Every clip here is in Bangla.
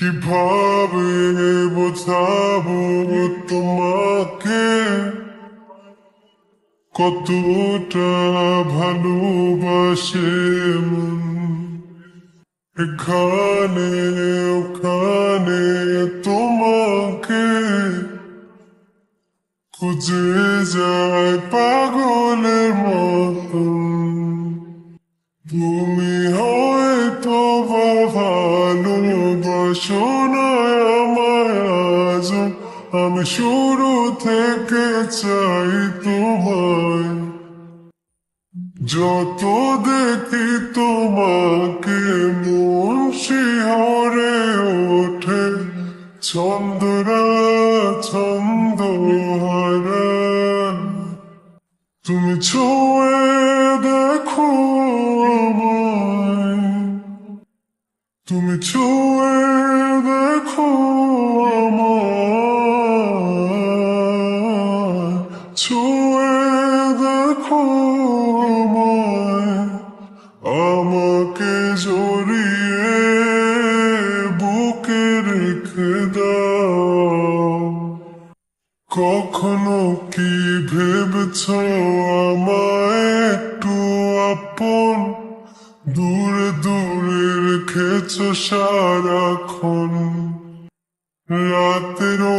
কিভাবে বোঝাবো তোমাকে কতটা ভালোবাসে মন। এখানে ওখানে তোমাকে খুঁজে যায় পাগলের মতন। তুমি হয়তো বা ভালোবাসো না আমায় আজও, আমি শুরু থেকে চাই তোমায়। যত দেখি তোমাকে মন শিহরে ওঠে, ছন্দরা ছন্দ হারা। তুমি ছুঁয়ে দেখো আমায়, তুমি ছুঁয়ে দেখো আমায়, ছুঁয়ে দেখো আমায়, আমাকে জড়িয়ে বুকে রেখে দাও। কখনো কি ভেবেছ আমায় একটু আপন, দূরে দূরে রেখেছ সারাক্ষণ। রাতেরও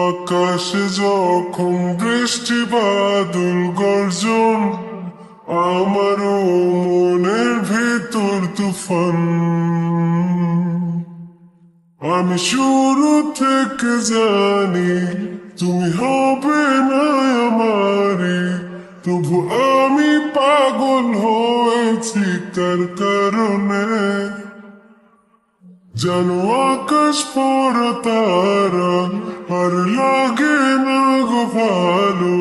আকাশে যখন বৃষ্টি বাদল গর্জন, আমারও মনের ভিতর তুফান। আমি শুরু থেকে জানি তুমি হবে না আমারই, তবু আমি পাগল হয়েছি তার কারণে। জানো আকাশ পড়া তারা আর লাগে না গো ভালো,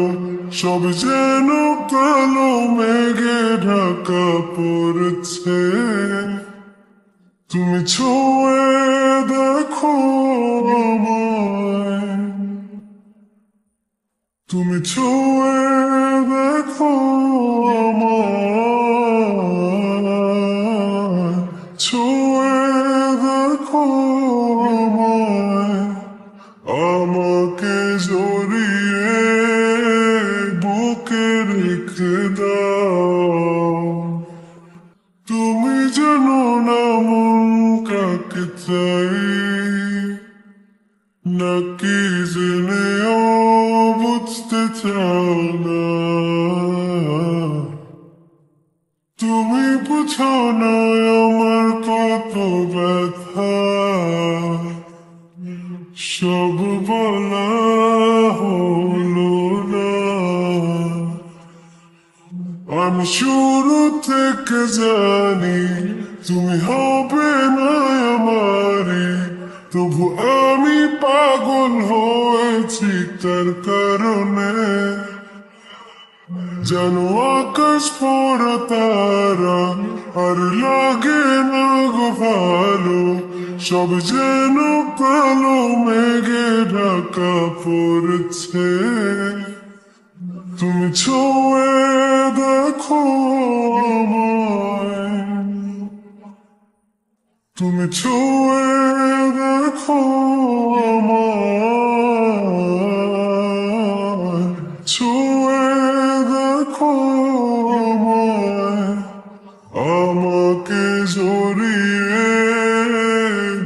সব যেন কালো মেঘে ঢাকা পড়ছে। তুমি ছুঁয়ে দেখো আমায়, তুমি ছুঁয়ে দেখো আমায়, ছুঁয়ে দেখো আমায়, আমাকে জড়িয়ে বুকে রেখে দাও। তুমি জানো না মন কাকে চাই, নাকি জেনেও বুঝতে চাও না। তুমি বুঝো না আমার কত ব্যথা, সব বলা হলো না। আমি শুরু থেকে জানি তুমি হবে না আমারই, তবু আমি পাগল হয়েছি তার কারণে। জানো আকাশ পড়া তারা আর লাগে না গো ভালো, সব যেন কালো মেঘে ঢাকা পড়ছে। তুমি ছুঁয়ে দেখো আমায়, তুমি ছুঁয়ে দেখো আমায়, ছুঁয়ে দেখো আমায়, আমাকে জড়িয়ে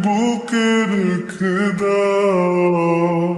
বুকে রেখে দাও।